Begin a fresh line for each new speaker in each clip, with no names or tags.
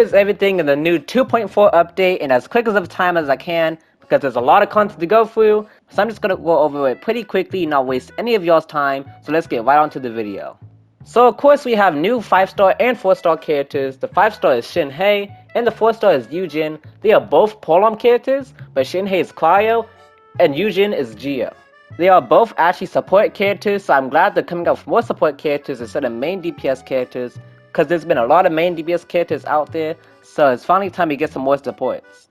Here's everything in the new 2.4 update in as quick of time as I can because there's a lot of content to go through, so I'm just gonna go over it pretty quickly and not waste any of y'all's time, so let's get right onto the video. So of course we have new 5-star and 4-star characters. The 5-star is Shinhei and the 4-star is Yujin. They are both Polearm characters, but Shinhei is Cryo and Yujin is Geo. They are both actually support characters, so I'm glad they're coming out with more support characters instead of main DPS characters, because there's been a lot of main DPS characters out there, so it's finally time to get some more supports.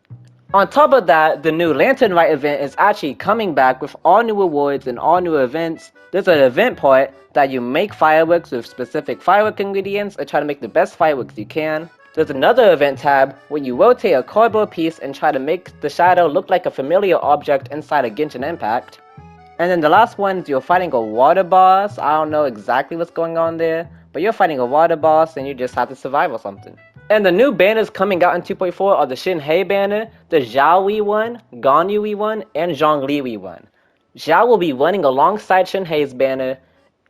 On top of that, the new Lantern Rite event is actually coming back with all new rewards and all new events. There's an event part that you make fireworks with specific firework ingredients and try to make the best fireworks you can. There's another event tab where you rotate a cardboard piece and try to make the shadow look like a familiar object inside of Genshin Impact. And then the last one is you're fighting a water boss. I don't know exactly what's going on there, but you're fighting a water boss and you just have to survive or something. And the new banners coming out in 2.4 are the Shinhei banner, the Xiao Rerun, Ganyu Rerun, and Zhongli Rerun. Xiao will be running alongside Shinhei's banner,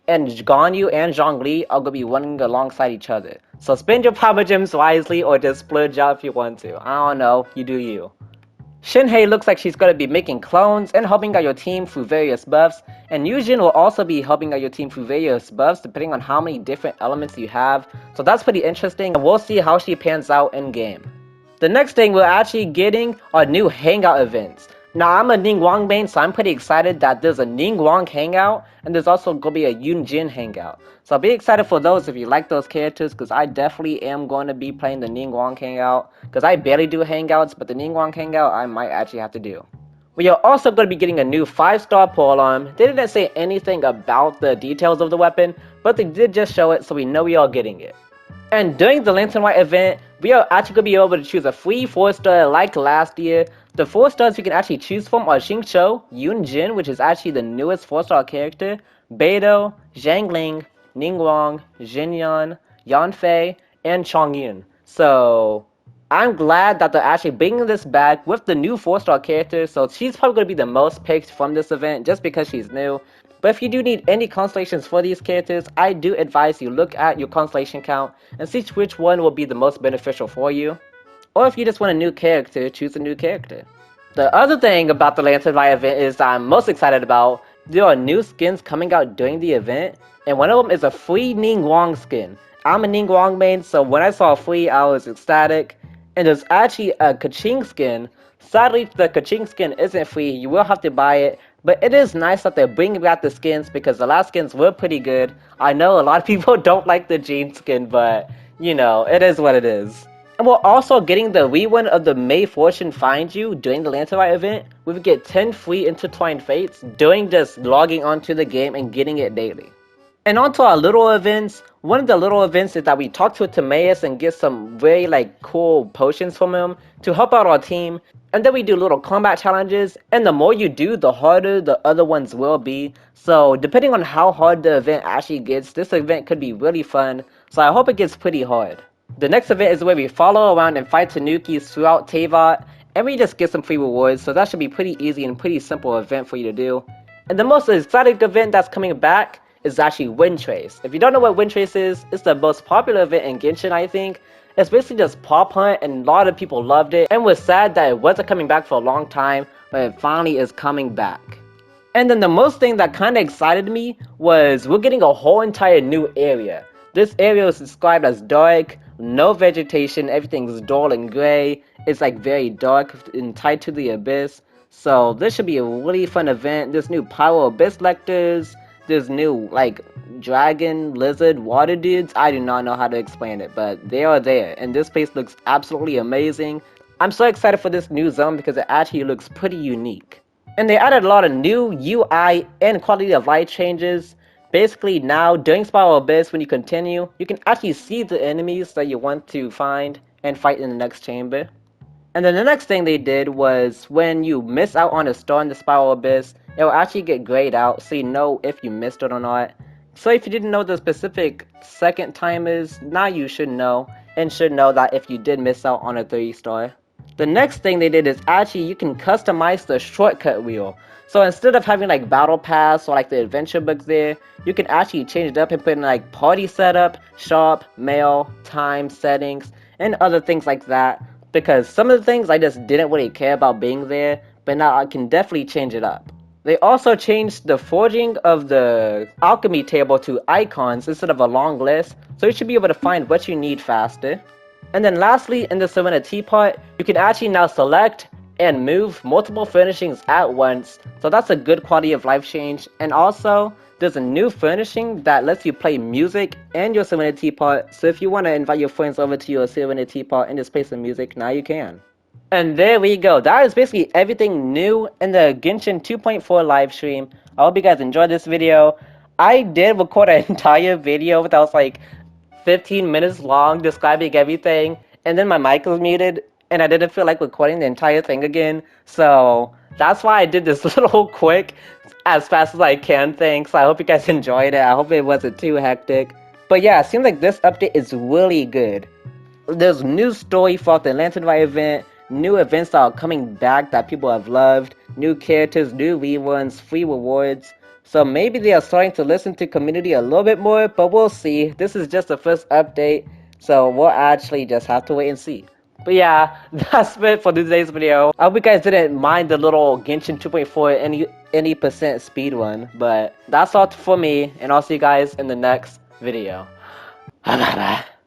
and Ganyu and Zhongli are going to be running alongside each other. So spend your power gems wisely or just splurge out if you want to. I don't know, you do you. Shinhei looks like she's going to be making clones and helping out your team through various buffs, and Yujin will also be helping out your team through various buffs depending on how many different elements you have, so that's pretty interesting, and we'll see how she pans out in game. The next thing we're actually getting are new hangout events. Now I'm a Ningguang main, so I'm pretty excited that there's a Ningguang hangout, and there's also going to be a Yunjin hangout. So I'll be excited for those if you like those characters, because I definitely am going to be playing the Ningguang hangout, because I barely do hangouts, but the Ningguang hangout I might actually have to do. We are also going to be getting a new 5-star polearm. They didn't say anything about the details of the weapon, but they did just show it, so we know we are getting it. And during the Lantern Rite event, we are actually going to be able to choose a free 4-star like last year. The 4 stars you can actually choose from are Xingqiu, Yunjin, which is actually the newest 4-star character, Beidou, Zhangling, Ningguang, Xinyan, Yanfei, and Chongyun. So I'm glad that they're actually bringing this back with the new 4-star character, so she's probably going to be the most picked from this event just because she's new. But if you do need any constellations for these characters, I do advise you look at your constellation count and see which one will be the most beneficial for you. Or if you just want a new character, choose a new character. The other thing about the Lantern Rite event is I'm most excited about, there are new skins coming out during the event, and one of them is a free Ningguang skin. I'm a Ningguang main, so when I saw free, I was ecstatic. And there's actually a Keqing skin. Sadly, the Keqing skin isn't free, you will have to buy it, but it is nice that they're bringing back the skins because the last skins were pretty good. I know a lot of people don't like the Jean skin, but you know, it is what it is. And we're also getting the rerun of the May Fortune Find You during the Lantern Rite event. We would get 10 free intertwined fates during just logging onto the game and getting it daily. And onto our little events. One of the little events is that we talk to Timaeus and get some very cool potions from him to help out our team. And then we do little combat challenges, and the more you do, the harder the other ones will be. So depending on how hard the event actually gets, this event could be really fun. So I hope it gets pretty hard. The next event is where we follow around and fight Tanukis throughout Teyvat, and we just get some free rewards, so that should be pretty easy and pretty simple event for you to do. And the most exciting event that's coming back is actually Wintrace. If you don't know what Wintrace is, it's the most popular event in Genshin, I think. It's basically just pop hunt, and a lot of people loved it, and was sad that it wasn't coming back for a long time, but it finally is coming back. And then the most thing that kinda excited me was we're getting a whole entire new area. This area is described as dark, no vegetation, everything's dull and gray. It's very dark and tied to the abyss. So this should be a really fun event. There's new Pyro Abyss Lectors. There's new dragon, lizard, water dudes. I do not know how to explain it, but they are there. And this place looks absolutely amazing. I'm so excited for this new zone because it actually looks pretty unique. And they added a lot of new UI and quality of life changes. Basically now, during Spiral Abyss, when you continue, you can actually see the enemies that you want to find and fight in the next chamber. And then the next thing they did was when you miss out on a star in the Spiral Abyss, it will actually get grayed out so you know if you missed it or not. So if you didn't know the specific second time is, now you should know, and should know that if you did miss out on a 3-star. The next thing they did is actually you can customize the shortcut wheel. So instead of having battle pass or the adventure books there, you can actually change it up and put in party setup, shop, mail, time, settings, and other things like that, because some of the things I just didn't really care about being there, but now I can definitely change it up. They also changed the forging of the alchemy table to icons instead of a long list, so you should be able to find what you need faster. And then lastly, in the Savannah Teapot, you can actually now select and move multiple furnishings at once, so that's a good quality of life change. And also, there's a new furnishing that lets you play music and your Savannah Teapot, so if you want to invite your friends over to your Savannah Teapot and just play some music, now you can. And there we go. That is basically everything new in the Genshin 2.4 live stream. I hope you guys enjoyed this video. I did record an entire video that was like 15 minutes long describing everything, and then my mic was muted, and I didn't feel like recording the entire thing again. So that's why I did this little quick, as fast as I can thing. So I hope you guys enjoyed it. I hope it wasn't too hectic. But yeah, it seems like this update is really good. There's new story for the Lantern Ride event, new events that are coming back that people have loved, new characters, new reruns, free rewards. So maybe they are starting to listen to community a little bit more, but we'll see. This is just the first update, so we'll actually just have to wait and see. But yeah, that's it for today's video. I hope you guys didn't mind the little Genshin 2.4 any percent speed run, but that's all for me, and I'll see you guys in the next video. Bye bye bye.